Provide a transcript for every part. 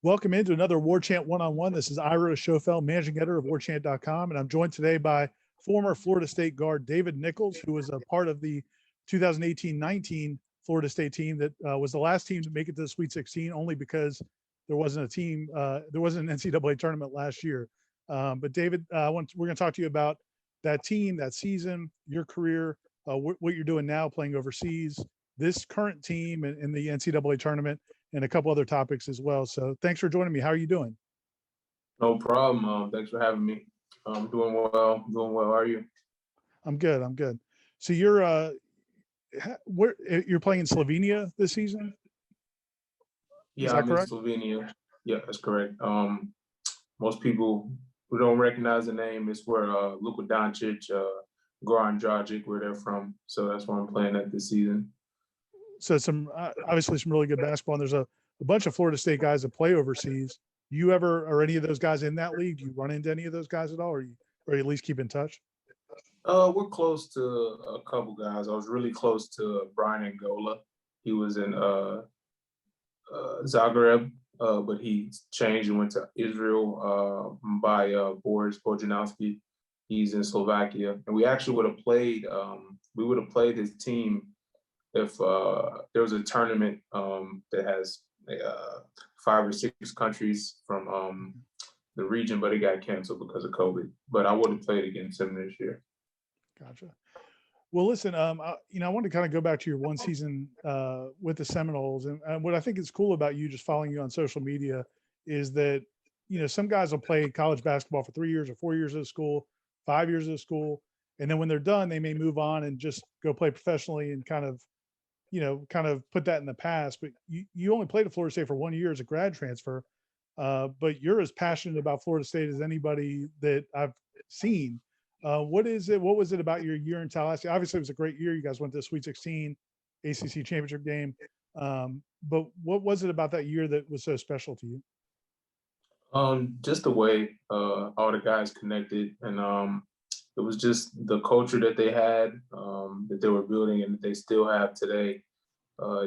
Welcome into another Warchant one-on-one. This is Ira Schofel, managing editor of Warchant.com, and I'm joined today by former Florida State guard David Nichols, who was a part of the 2018-19 Florida State team that was the last team to make it to the Sweet 16, only because there wasn't an NCAA tournament last year. But David, we're going to talk to you about that team, that season, your career, what you're doing now, playing overseas, this current team, and the NCAA tournament, and a couple other topics as well. So thanks for joining me. How are you doing? No problem. Thanks for having me. I'm doing well. How are you? I'm good. So you're playing in Slovenia this season? Yeah, I'm in Slovenia. Yeah, that's correct. Most people who don't recognize the name, it's where Luka Doncic, Goran Dragic, where they're from. So that's where I'm playing at this season. So obviously some really good basketball, and there's a bunch of Florida State guys that play overseas. Are any of those guys in that league? Do you run into any of those guys at all, or you at least keep in touch? We're close to a couple guys. I was really close to Brian Angola. He was in Zagreb, but he changed and went to Israel by Boris Bojanowski. He's in Slovakia, and we actually would have played. We would have played his team if there was a tournament that has 5 or 6 countries from the region, but it got canceled because of COVID. But I would have played against him this year. Gotcha. Well, listen, I want to kind of go back to your one season with the Seminoles, and what I think is cool about you, just following you on social media, is that some guys will play college basketball for 3 years or 4 years of school, 5 years of school, and then when they're done, they may move on and just go play professionally and kind of put that in the past. But you only played at Florida State for 1 year as a grad transfer, but you're as passionate about Florida State as anybody that I've seen. What was it about your year in Tallahassee? Obviously, it was a great year. You guys went to the Sweet 16, ACC championship game. But what was it about that year that was so special to you? Just the way all the guys connected, and it was just the culture that they had, that they were building, and that they still have today.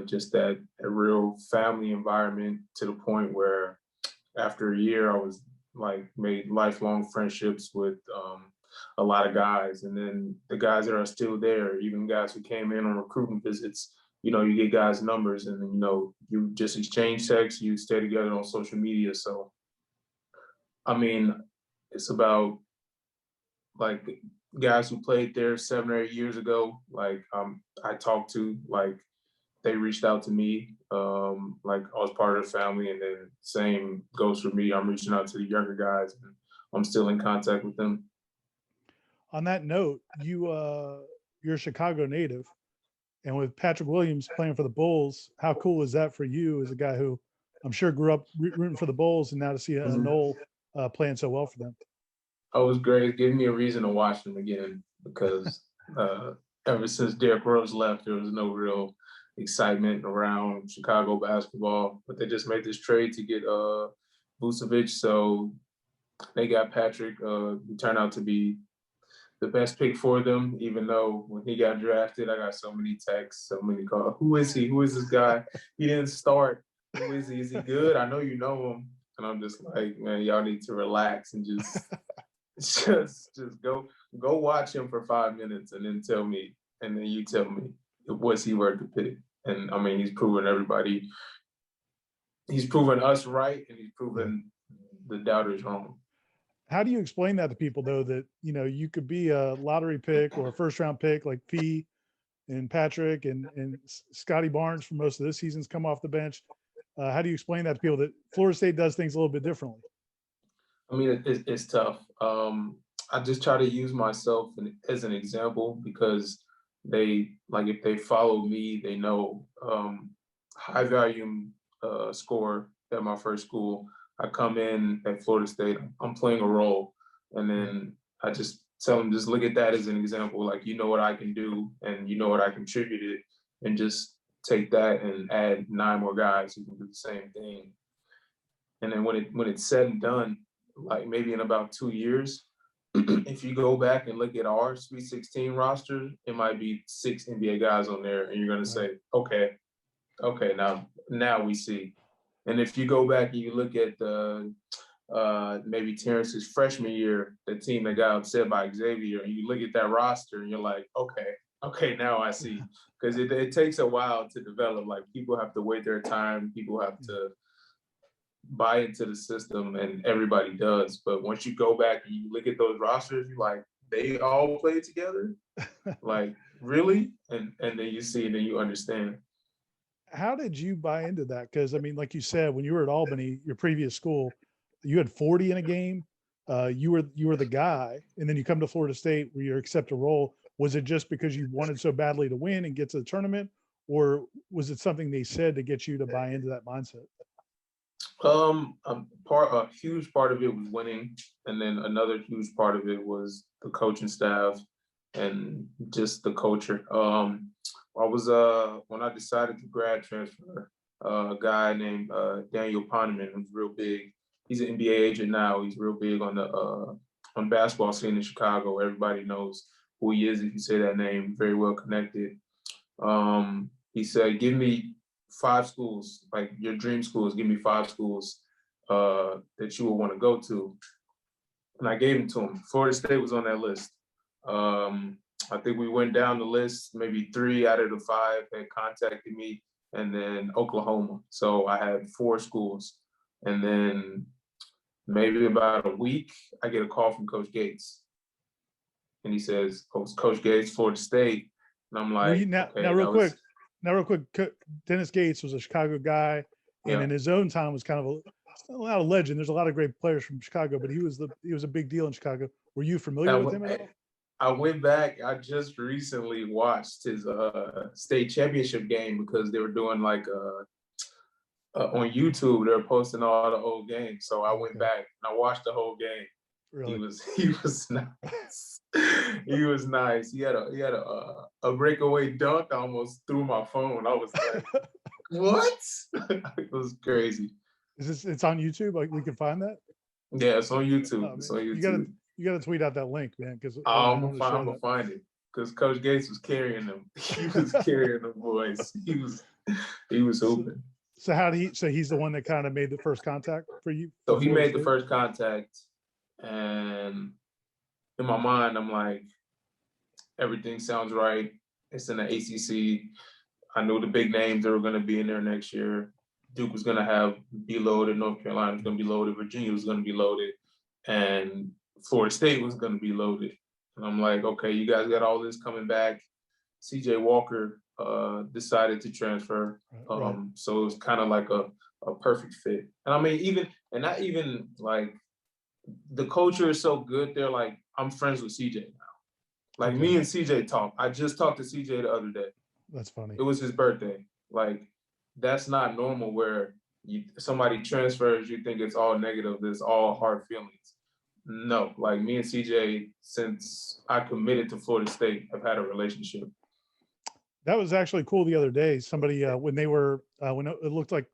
Just a real family environment, to the point where after a year, I was made lifelong friendships with a lot of guys. And then the guys that are still there, even guys who came in on recruiting visits, you get guys' numbers, and then, you just exchange texts, you stay together on social media. So, I mean, it's about guys who played there 7 or 8 years ago. I talked to, they reached out to me, I was part of the family, and then same goes for me. I'm reaching out to the younger guys, and I'm still in contact with them. On that note, you're a Chicago native, and with Patrick Williams playing for the Bulls, how cool is that for you as a guy who I'm sure grew up rooting for the Bulls, and now to see a Nole playing so well for them? Oh, it was great. It gave me a reason to watch them again, because ever since Derrick Rose left, there was no real excitement around Chicago basketball. But they just made this trade to get Vucevic, so they got Patrick. He turned out to be the best pick for them, even though when he got drafted, I got so many texts, so many calls. Who is he? Who is this guy? He didn't start. Who is he? Is he good? I know you know him. And I'm just like, man, y'all need to relax and just go watch him for 5 minutes, and then tell me, and then you tell me, was he worth the pick? And I mean, he's proven everybody. He's proven us right, and he's proven the doubters wrong. How do you explain that to people, though, that you could be a lottery pick or a first-round pick like P and Patrick and Scotty Barnes for most of this season's come off the bench? How do you explain that to people that Florida State does things a little bit differently? I mean, it's tough. I just try to use myself as an example, because if they follow me, they know high volume scorer at my first school. I come in at Florida State, I'm playing a role, and then I just tell them, just look at that as an example. What I can do, and what I contributed, and just take that and add 9 more guys who can do the same thing. And then when it's said and done, maybe in about 2 years, if you go back and look at our Sweet 16 roster, it might be 6 NBA guys on there, and you're going to say, okay, now we see. And if you go back and you look at maybe Terrence's freshman year, the team that got upset by Xavier, and you look at that roster and you're like, okay, now I see. Because it takes a while to develop. Like, people have to wait their time. People have to buy into the system, and everybody does. But once you go back and you look at those rosters, you're like, they all play together? Like, really? And then you see, and then you understand. How did you buy into that? Because, I mean, like you said, when you were at Albany, your previous school, you had 40 in a game. You were the guy, and then you come to Florida State where you accept a role. Was it just because you wanted so badly to win and get to the tournament, or was it something they said to get you to buy into that mindset? A huge part of it was winning, and then another huge part of it was the coaching staff and just the culture. I was when I decided to grad transfer, a guy named Daniel Poneman, who's real big. He's an NBA agent now. He's real big on the on basketball scene in Chicago. Everybody knows who he is if you say that name. Very well connected. He said, "Give me 5 schools, like your dream schools. Give me 5 schools that you would want to go to." And I gave them to him. Florida State was on that list. I think we went down the list. Maybe 3 out of the 5 had contacted me, and then Oklahoma. So I had 4 schools, and then maybe about a week, I get a call from Coach Gates, and he says, "Coach Gates, Florida State," and I'm like, now real quick, Dennis Gates was a Chicago guy, and in his own time was kind of not a legend. There's a lot of great players from Chicago, but he was a big deal in Chicago. Were you familiar with him at all? I went back. I just recently watched his state championship game because they were doing like on YouTube. They were posting all the old games, so I went back and I watched the whole game. Really? He was nice. He was nice. He had a breakaway dunk. I almost threw my phone. I was like, what? It was crazy. It's on YouTube? Like, we can find that? Yeah, it's on YouTube. It's on YouTube. You got to tweet out that link, man. Because I'm gonna find it. Because Coach Gates was carrying them. He was carrying the boys. He was hooping. So he's the one that kind of made the first contact for you? So he made the first contact, and in my mind, I'm like, everything sounds right. It's in the ACC. I knew the big names that were going to be in there next year. Duke was going to be loaded. North Carolina was going to be loaded. Virginia was going to be loaded. And Florida State was going to be loaded. And I'm like, okay, you guys got all this coming back. CJ Walker decided to transfer. So it was kind of like a perfect fit. And I mean, not even like, the culture is so good. They're like, I'm friends with CJ now. Like, me and CJ talk. I just talked to CJ the other day. That's funny. It was his birthday. Like, that's not normal where somebody transfers, you think it's all negative, it's all hard feelings. No, like, me and CJ, since I committed to Florida State, have had a relationship. That was actually cool the other day. Somebody, when it looked like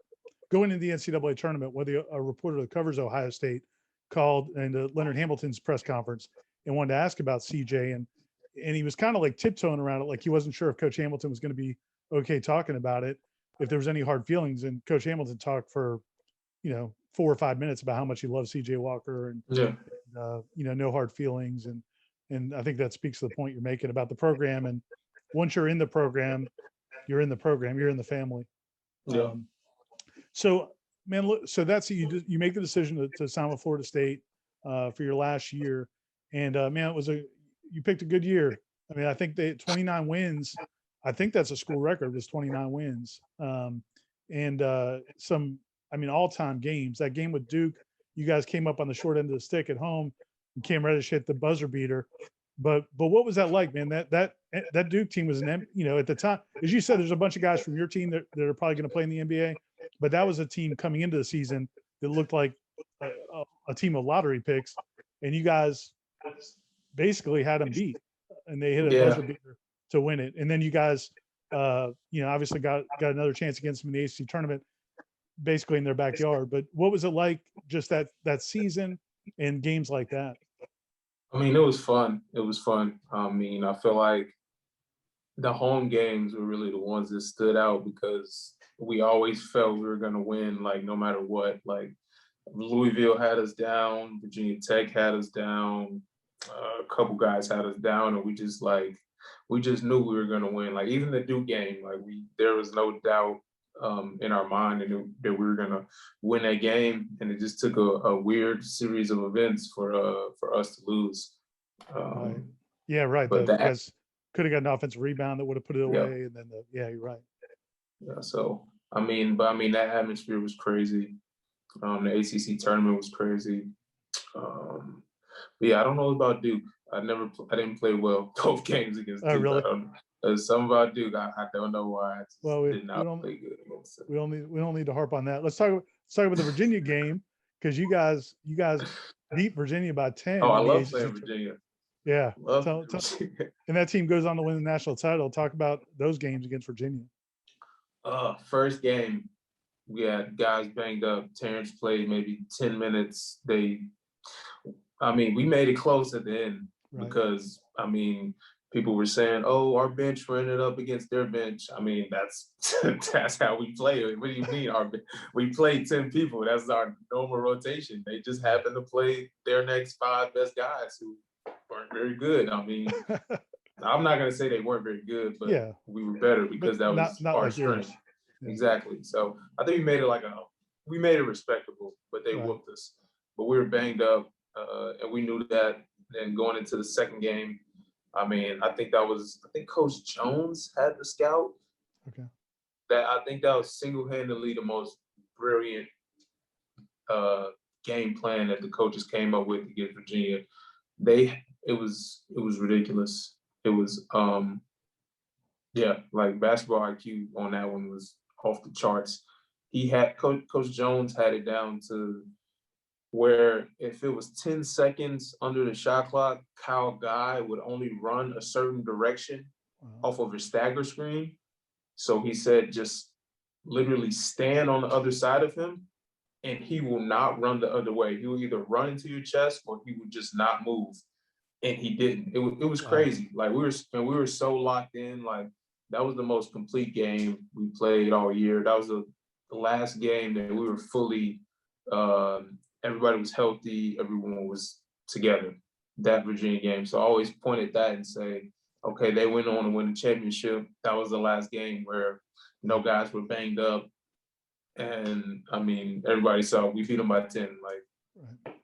going into the NCAA tournament, a reporter that covers Ohio State called into Leonard Hamilton's press conference and wanted to ask about CJ, and he was kind of like tiptoeing around it, like he wasn't sure if Coach Hamilton was going to be okay talking about it, if there was any hard feelings. And Coach Hamilton talked for 4 or 5 minutes about how much he loves CJ Walker, and no hard feelings, and I think that speaks to the point you're making about the program. And once you're in the program, you're in the family. So, man, look, so that's you make the decision to sign with Florida State for your last year, and man, you picked a good year. I mean, I think they 29 wins. I think that's a school record. Was 29 wins, and all-time games. That game with Duke, you guys came up on the short end of the stick at home, and Cam Reddish hit the buzzer beater. But what was that like, man? That Duke team was at the time, as you said, there's a bunch of guys from your team that are probably going to play in the NBA. But that was a team coming into the season that looked like a team of lottery picks, and you guys basically had them beat, and they hit a buzzer beater to win it. And then you guys, obviously got another chance against them in the ACC tournament, basically in their backyard. But what was it like, just that season and games like that? I mean, it was fun. It was fun. I mean, I feel like the home games were really the ones that stood out because we always felt we were gonna win, like no matter what. Like Louisville had us down, Virginia Tech had us down, a couple guys had us down, and we just knew we were gonna win. Like even the Duke game, like there was no doubt in our mind that we were gonna win that game, and it just took a weird series of events for us to lose. Right. Yeah, right. But You guys could have got an offensive rebound that would have put it yeah, away, and then yeah, you're right. yeah. So that atmosphere was crazy. The ACC tournament was crazy. But yeah, I don't know about Duke. I didn't play well both games against Oh, Duke. really? There's something about Duke. I don't know why I just Well, did not play good against them. We don't need to harp on that. Let's talk about the Virginia game, because you guys beat Virginia by 10. Oh, I in the love ACC playing Virginia. Yeah. Love And that team goes on to win the national title. Talk about those games against Virginia. First game, we had guys banged up. Terrence played maybe 10 minutes. We made it close at the end, right? Because, people were saying, oh, our bench ran it up against their bench. That's how we play. What do you mean? We played 10 people. That's our normal rotation. They just happened to play their next 5 best guys who weren't very good. I'm not going to say they weren't very good, but yeah, we were better because that was not our strength. Yeah. Exactly. So I think we made it respectable, but they whooped us. But we were banged up, and we knew that. Then going into the second game, I think Coach Jones had the scout. Okay. I think that was single-handedly the most brilliant game plan that the coaches came up with against Virginia. It was ridiculous. It was like basketball IQ on that one was off the charts. Coach Jones had it down to where if it was 10 seconds under the shot clock, Kyle Guy would only run a certain direction off of a stagger screen. So he said, just literally stand on the other side of him, and he will not run the other way. He will either run into your chest or he would just not move. And he didn't. It was crazy. Like we were so locked in. Like that was the most complete game we played all year. That was the last game that we were fully. Everybody was healthy. Everyone was together. That Virginia game. So I always point at that and say, okay, they went on to win the championship. That was the last game where no guys were banged up, and everybody saw we beat them by 10. Like.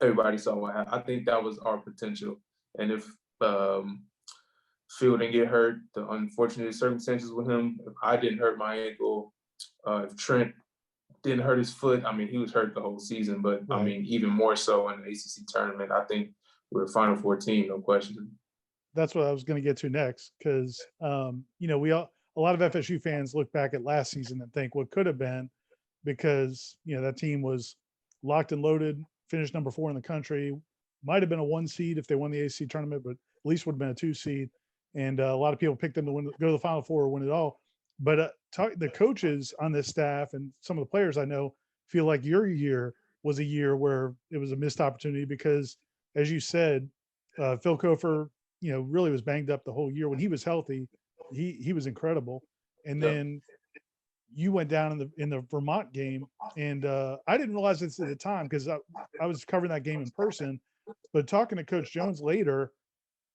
Everybody saw what happened. I think that was our potential. And if Phil didn't get hurt, the unfortunate circumstances with him, if I didn't hurt my ankle, if Trent didn't hurt his foot, he was hurt the whole season, but even more so in the ACC tournament, I think we were Final Four team, no question. That's what I was going to get to next, because, a lot of FSU fans look back at last season and think what could have been, because, that team was locked and loaded, finished number 4 in the country, might have been a 1 seed if they won the ACC tournament, but at least would have been a 2 seed. And a lot of people picked them to go to the Final Four or win it all. But the coaches on this staff and some of the players I know feel like your year was a year where it was a missed opportunity because, as you said, Phil Kofer, really was banged up the whole year. When he was healthy, he was incredible. And then you went down in the Vermont game, and I didn't realize this at the time because I was covering that game in person. But talking to Coach Jones later,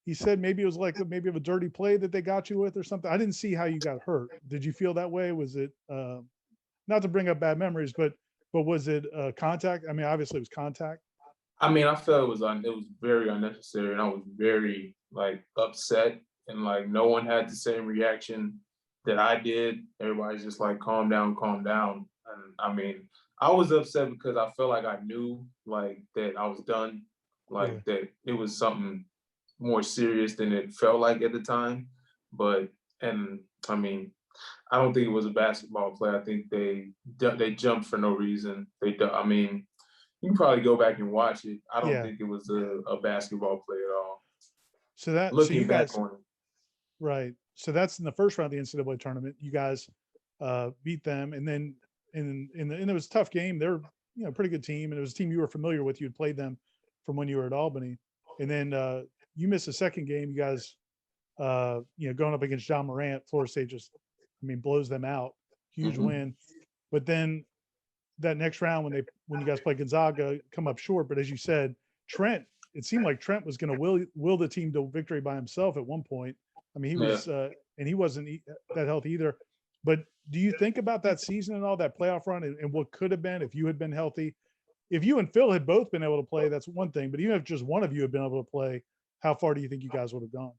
he said maybe it was like maybe of a dirty play that they got you with or something. I didn't see how you got hurt. Did you feel that way? Was it not to bring up bad memories, but was it contact? Obviously it was contact. I felt it was very unnecessary, and I was very upset, and no one had the same reaction that I did. Everybody's just like, calm down. And I was upset because I felt like I knew that I was done, that it was something more serious than it felt like at the time. But I don't think it was a basketball play. I think they jumped for no reason. You can probably go back and watch it. I don't think it was a basketball play at all. So looking back on it. Right. So that's in the first round of the NCAA tournament. You guys beat them, and then and it was a tough game. They're a pretty good team, and it was a team you were familiar with. You had played them from when you were at Albany, and then you missed the second game. You guys, going up against John Morant, Florida State just, blows them out. huge win. But then that next round when you guys play Gonzaga, come up short. But as you said, Trent, it seemed like Trent was going to will the team to victory by himself at one point. I mean, he was, and he wasn't that healthy either. But do you think about that season and all that playoff run and what could have been if you had been healthy? If you and Phil had both been able to play, that's one thing. But even if just one of you had been able to play, how far do you think you guys would have gone?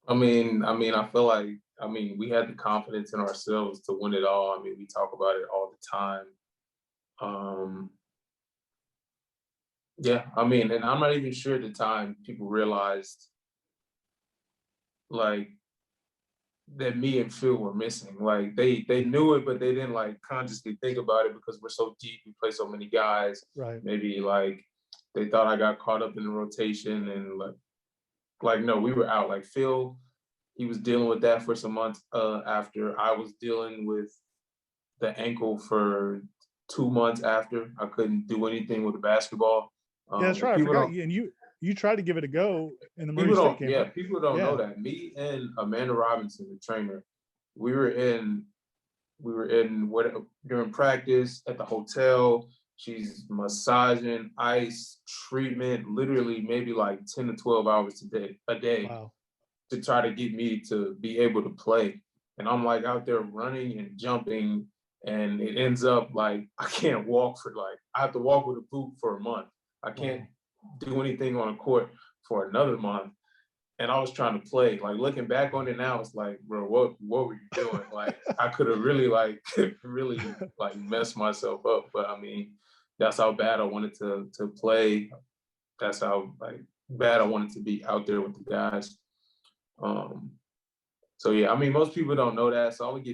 I mean, I feel like, we had the confidence in ourselves to win it all. I mean, we talk about it all the time. Yeah, and I'm not even sure at the time people realized like that me and Phil were missing. Like they knew it, but they didn't like consciously think about it because we're so deep. We play so many guys. Right. Maybe like they thought I got caught up in the rotation and like no, we were out. Like Phil, he was dealing with that for some months after. I was dealing with the ankle for 2 months after. I couldn't do anything with the basketball. Yeah, that's right. I forgot. And you tried to give it a go in the People Marine State game. Yeah, people don't know that. Me and Amanda Robinson, the trainer, we were in during practice at the hotel. She's massaging, ice, treatment, literally maybe like 10 to 12 hours a day Wow. to try to get me to be able to play. And I'm like out there running and jumping, and it ends up like I can't walk I have to walk with a boot for a month. I can't do anything on a court for another month. And I was trying to play. Like looking back on it now, it's like, bro, what were you doing? Like I could have really messed myself up. But that's how bad I wanted to play. That's how bad I wanted to be out there with the guys. So yeah, most people don't know that. So I would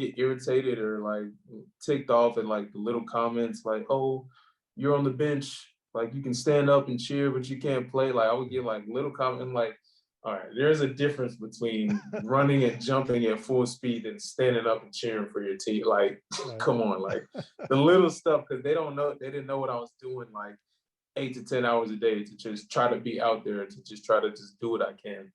get irritated or like ticked off at like the little comments like, oh, you're on the bench. Like you can stand up and cheer, but you can't play. Like I would get like little comments like, all right, there's a difference between running and jumping at full speed and standing up and cheering for your team. Like, come on, like the little stuff, because they didn't know what I was doing like 8 to 10 hours a day to just try to be out there, to just try to just do what I can.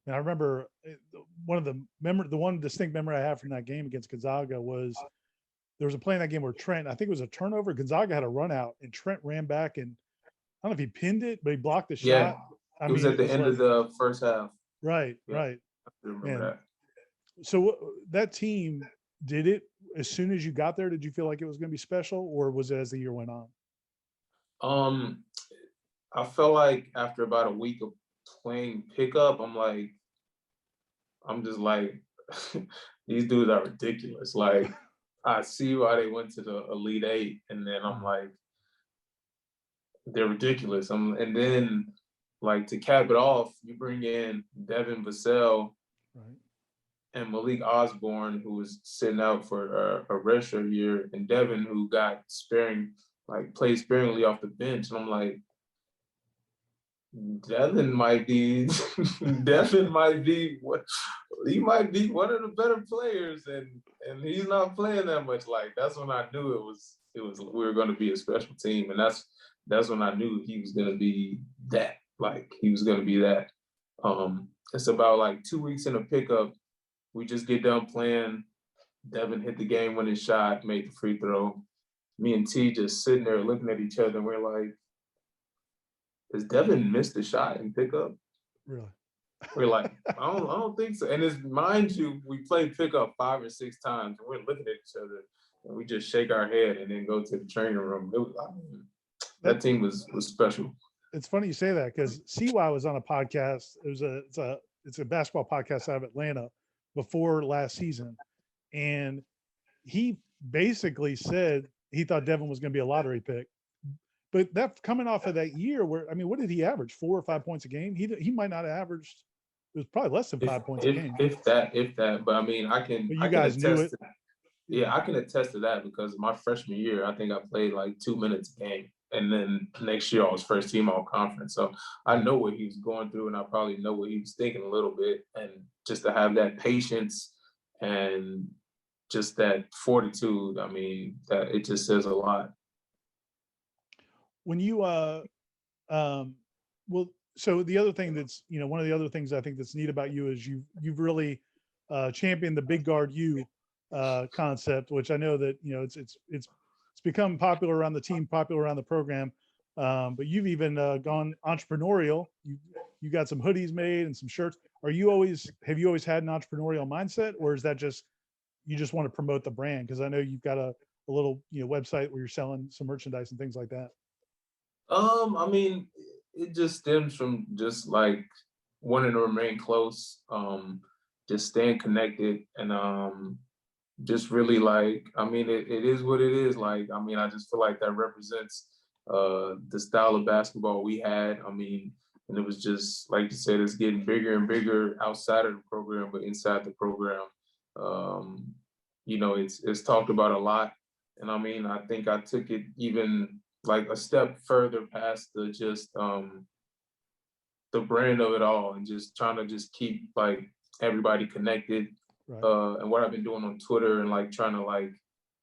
And I remember the one distinct memory I have from that game against Gonzaga was there was a play in that game where Trent, I think it was a turnover. Gonzaga had a run out and Trent ran back and I don't know if he pinned it, but he blocked the shot. It was at the end of the first half. Right, yeah, right. I remember that. So that team, did it as soon as you got there? Did you feel like it was going to be special, or was it as the year went on? I felt like after about a week of playing pickup, I'm just like, these dudes are ridiculous. Like, I see why they went to the Elite Eight, and then I'm like, they're ridiculous. And then, like, to cap it off, you bring in Devin Vassell and Malik Osborne, who was sitting out for a redshirt year, and Devin, who got played sparingly off the bench. And I'm like, Devin might be one of the better players, and he's not playing that much. Like, that's when I knew it was we were going to be a special team, and that's when I knew he was going to be that. Like, he was going to be that. It's about like 2 weeks in a pickup. We just get done playing. Devin hit the game-winning shot, made the free throw. Me and T just sitting there looking at each other, and we're like, does Devin miss the shot and pickup? Really? We're like, I don't think so. And mind you, we played pickup 5 or 6 times, and we're looking at each other, and we just shake our head and then go to the training room. That team was special. It's funny you say that, because CY was on a podcast. It's a basketball podcast out of Atlanta before last season, and he basically said he thought Devin was going to be a lottery pick. But that coming off of that year where, what did he average? 4 or 5 points a game? He might not have averaged, it was probably less than 5 points a game. If that. But I can. But you guys knew it. Yeah, I can attest to that, because my freshman year, I think I played like 2 minutes a game. And then next year I was first team all conference. So I know what he was going through, and I probably know what he was thinking a little bit. And just to have that patience and just that fortitude, that it just says a lot. When you so the other thing that's, one of the other things I think that's neat about you is you've really championed the big guard concept, which I know that, it's become popular around the team, popular around the program. But you've even gone entrepreneurial. You got some hoodies made and some shirts. Have you always had an entrepreneurial mindset, or is that just you just want to promote the brand? Because I know you've got a little website where you're selling some merchandise and things like that. I mean, it just stems from just like wanting to remain close, just staying connected, and just really like, I mean, it is what it is. Like, I mean, I just feel like that represents the style of basketball we had. I mean, and it was just like you said, it's getting bigger and bigger outside of the program, but inside the program, it's talked about a lot. And I mean, I think I took it even like a step further past the brand of it all, and just trying to just keep like everybody connected. Right. And what I've been doing on Twitter, and like trying to like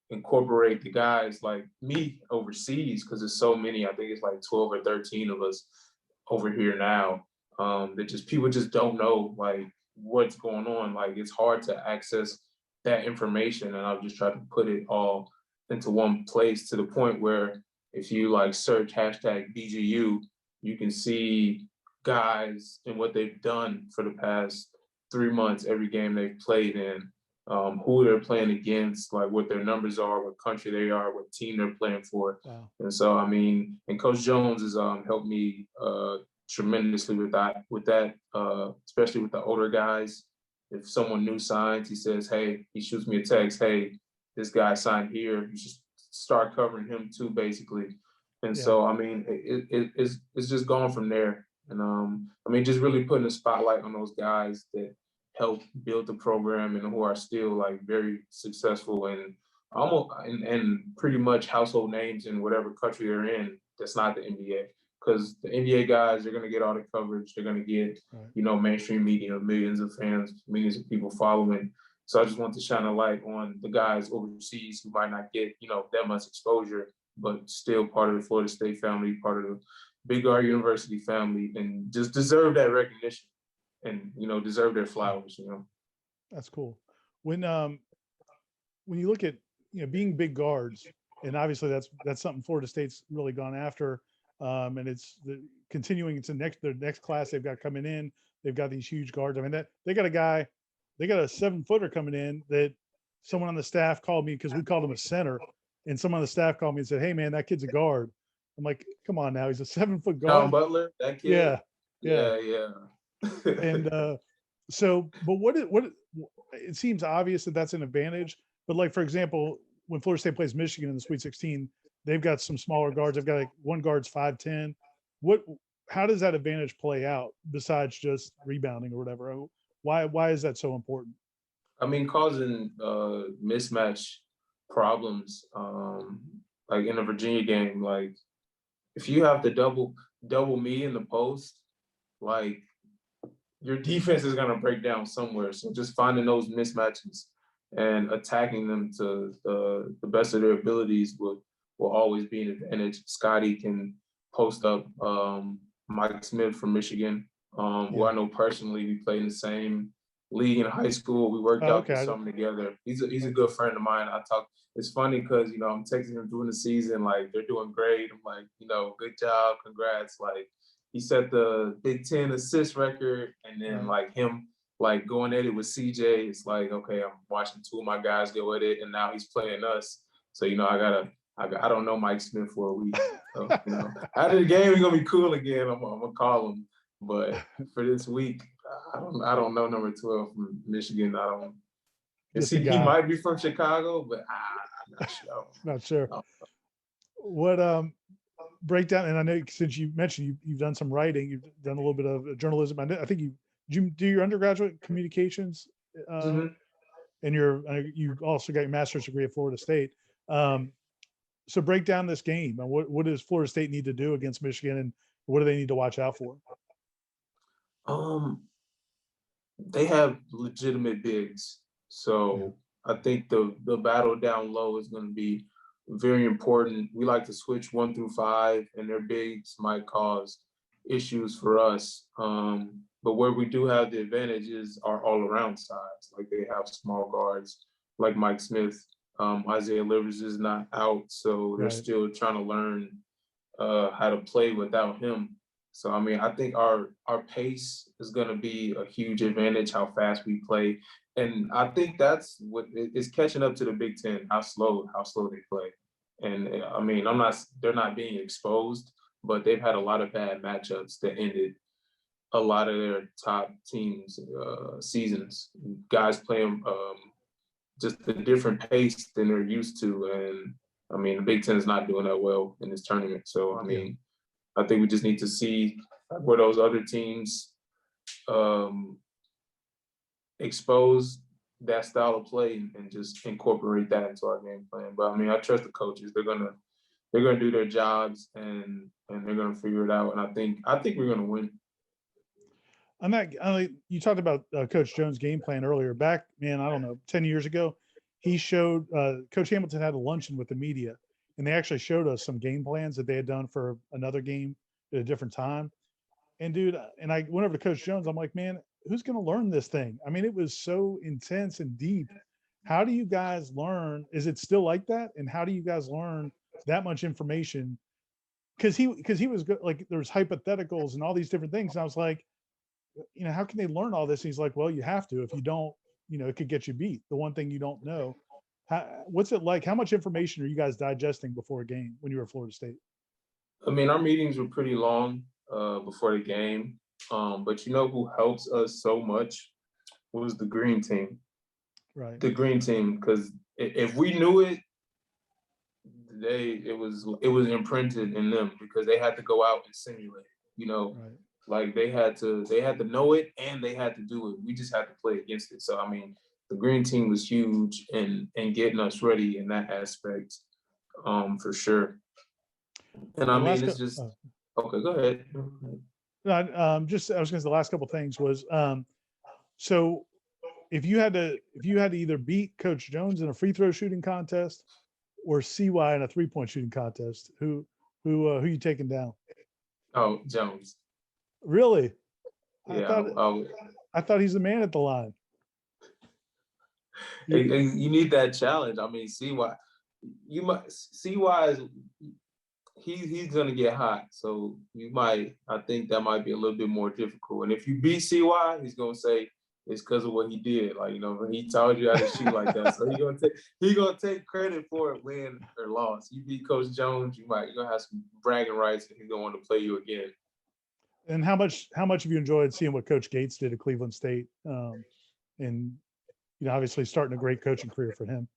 incorporate the guys like me overseas, because there's so many. I think it's like 12 or 13 of us over here now, that just people just don't know like what's going on. Like, it's hard to access that information, and I've just tried to put it all into one place, to the point where if you like search hashtag BGU, you can see guys and what they've done for the past 3 months, every game they've played in, who they're playing against, like what their numbers are, what country they are, what team they're playing for. Wow. And so, I mean, and Coach Jones has helped me tremendously with that, especially with the older guys. If someone new signs, he says, hey, he shoots me a text, hey, this guy signed here, you should start covering him too, basically. And Yeah. so, I mean, it's just gone from there. And I mean, just really putting a spotlight on those guys that helped build the program and who are still like very successful and almost and pretty much household names in whatever country they're in that's not the NBA. Because the NBA guys, they're going to get all the coverage. They're going to get, Right. mainstream media, millions of fans, millions of people following. So I just want to shine a light on the guys overseas who might not get, that much exposure, but still part of the Florida State family, part of the Big R University family, and just deserve that recognition and, deserve their flowers. That's cool. When you look at being big guards, and obviously that's something Florida State's really gone after, and it's continuing to the next class they've got coming in. They've got these huge guards. I mean, that they got a 7-footer coming in that someone on the staff called me, because we called him a center, and someone on the staff called me and said, "Hey man, that kid's a guard." I'm like, "Come on now, he's a 7-foot guard." John Butler, that kid. Yeah, yeah. And but what it seems obvious that that's an advantage. But like, for example, when Florida State plays Michigan in the Sweet 16, they've got some smaller guards. They've got like one guard's 5'10". How does that advantage play out besides just rebounding or whatever? Why is that so important? I mean, causing mismatch problems, like in a Virginia game. Like, if you have to double me in the post, like, your defense is gonna break down somewhere. So just finding those mismatches and attacking them to the best of their abilities will always be an advantage. Scotty can post up Mike Smith from Michigan, who I know personally. We played in the same league in high school. We worked out this summer together. He's a good friend of mine. It's funny because I'm texting him during the season, like they're doing great. I'm like, good job, congrats. Like, he set the Big Ten assist record, and then like him like going at it with CJ. It's like, okay, I'm watching two of my guys go at it, and now he's playing us. So I don't know Mike Smith for a week. So, after the game, he's gonna be cool again. I'm gonna call him. But for this week, I don't know number 12 from Michigan. I don't. He might be from Chicago, but I'm not sure. Not sure. What breakdown? And I know, since you mentioned you've done some writing, you've done a little bit of journalism. I think you do your undergraduate communications, and you also got your master's degree at Florida State. So break down this game. What does Florida State need to do against Michigan, and what do they need to watch out for? They have legitimate bigs, so I think the battle down low is going to be very important. We like to switch 1 through 5, and their bigs might cause issues for us. But where we do have the advantage is our all-around size. Like, they have small guards like Mike Smith. Isaiah Livers is not out, so they're Right. still trying to learn how to play without him. So I mean, I think our pace is going to be a huge advantage, how fast we play, and I think that's what is catching up to the Big Ten, how slow they play. And I mean, they're not being exposed, but they've had a lot of bad matchups that ended a lot of their top teams' seasons. Guys playing just a different pace than they're used to, and I mean, the Big Ten is not doing that well in this tournament. So I mean, I think we just need to see where those other teams expose that style of play and just incorporate that into our game plan. But I mean, I trust the coaches. They're gonna do their jobs and they're gonna figure it out. And I think we're gonna win. You talked about Coach Jones' game plan earlier. Back, man, I don't know, 10 years ago, he showed Coach Hamilton had a luncheon with the media, and they actually showed us some game plans that they had done for another game at a different time. And dude, and I went over to Coach Jones. I'm like, man, who's going to learn this thing? I mean, it was so intense and deep. How do you guys learn? Is it still like that? And how do you guys learn that much information? Because he was good, like there was hypotheticals and all these different things. And I was like, you know, how can they learn all this? And he's like, well, you have to. If you don't, you know, it could get you beat. The one thing you don't know. What's it like? How much information are you guys digesting before a game when you were at Florida State? I mean, our meetings were pretty long before the game. But you know who helps us so much was the green team. Right. The green team, because if we knew it, it was imprinted in them because they had to go out and simulate. You know, right. Like they had to know it and they had to do it. We just had to play against it. So I mean, the green team was huge in getting us ready in that aspect, for sure. And I mean, it's just okay. Go ahead. I was going to say the last couple of things was so if you had to either beat Coach Jones in a free throw shooting contest or CY in a 3-point shooting contest, who you taking down? Oh, Jones. Really? Yeah. I thought he's the man at the line. And you need that challenge. I mean, CY is he's gonna get hot. So I think that might be a little bit more difficult. And if you beat CY, he's gonna say it's because of what he did. Like, you know, he taught you how to shoot like that. So he's gonna take credit for it, win or loss. You beat Coach Jones, you're gonna have some bragging rights and he's gonna want to play you again. And how much have you enjoyed seeing what Coach Gates did at Cleveland State? And you know, obviously starting a great coaching career for him.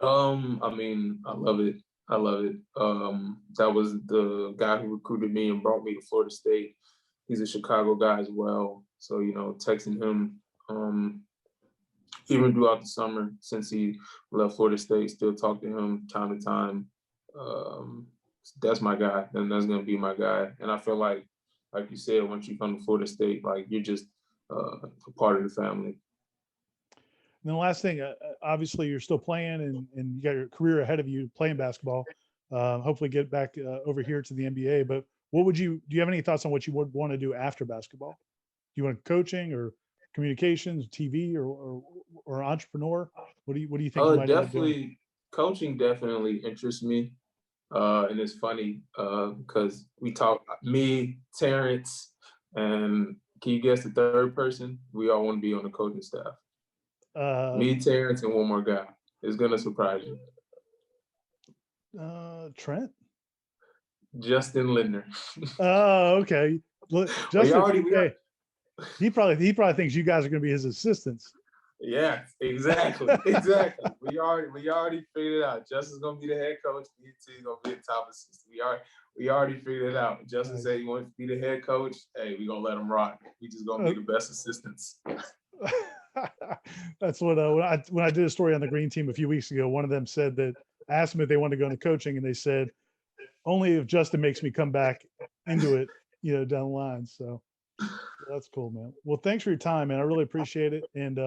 I mean, I love it. That was the guy who recruited me and brought me to Florida State. He's a Chicago guy as well. So, you know, texting him even throughout the summer since he left Florida State, still talk to him time to time. That's my guy, and that's going to be my guy. And I feel like you said, once you come to Florida State, like you're just a part of the family. And the last thing, obviously you're still playing and you got your career ahead of you playing basketball. Hopefully get back over here to the NBA. But do you have any thoughts on what you would want to do after basketball? Do you want coaching or communications, TV or entrepreneur? What do you think you might end up doing? Coaching definitely interests me. And it's funny because we talk, me, Terrence, and can you guess the third person? We all want to be on the coaching staff. Me, Terrence, and one more guy. It's gonna surprise you. Trent? Justin Lindner. Oh, okay. Look, Justin, he probably thinks you guys are gonna be his assistants. Yeah, exactly. Exactly. We already figured it out. Justin's gonna be the head coach, he's gonna be the top assistant. We already figured it out. Justin said he wants to be the head coach. Hey, we're gonna let him rock. We just gonna be the best assistants. That's what when I did a story on the green team a few weeks ago, one of them said that asked them if they wanted to go into coaching, and they said only if Justin makes me come back into it, you know, down the line. So that's cool, man. Well, thanks for your time, man. I really appreciate it, and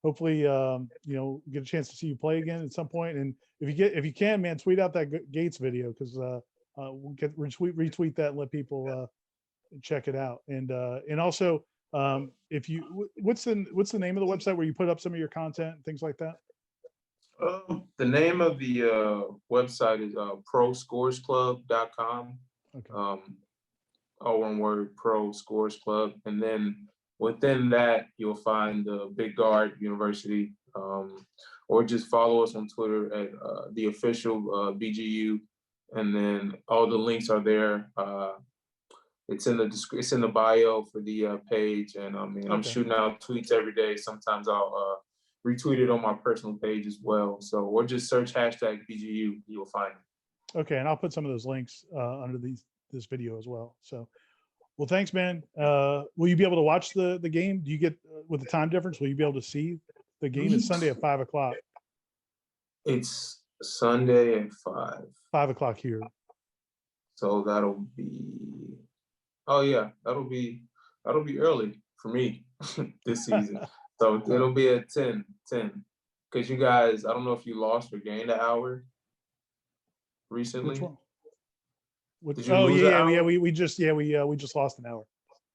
hopefully, you know, get a chance to see you play again at some point. And if you can, man, tweet out that Gates video because we'll retweet that and let people check it out. And also. What's the name of the website where you put up some of your content and things like that? The name of the website is proscoresclub.com. Okay. All one word, Pro Scores Club. And then within that, you'll find the Big Guard University, or just follow us on Twitter at the official BGU. And then all the links are there. It's in the bio for the page. And I mean, I'm Okay. shooting out tweets every day. Sometimes I'll retweet it on my personal page as well. So, or just search hashtag BGU, you'll find it. Okay. And I'll put some of those links under this video as well. So, well, thanks, man. Will you be able to watch the game? Do you get with the time difference? Will you be able to see the game? It's Sunday at 5 o'clock. It's Sunday at 5. 5 o'clock here. So that'll be, oh yeah, that'll be early for me this season. So it'll be at 10. Because you guys, I don't know if you lost or gained an hour recently. Which one? Did you Oh lose an yeah, hour? yeah. We just lost an hour.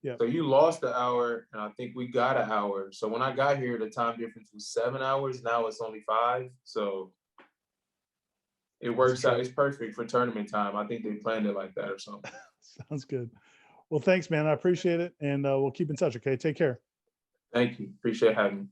Yeah. So you lost an hour, and I think we got an hour. So when I got here, the time difference was 7 hours. Now it's only 5. So it works out. It's perfect for tournament time. I think they planned it like that or something. Sounds good. Well, thanks, man. I appreciate it, and we'll keep in touch. Okay, take care. Thank you. Appreciate having me.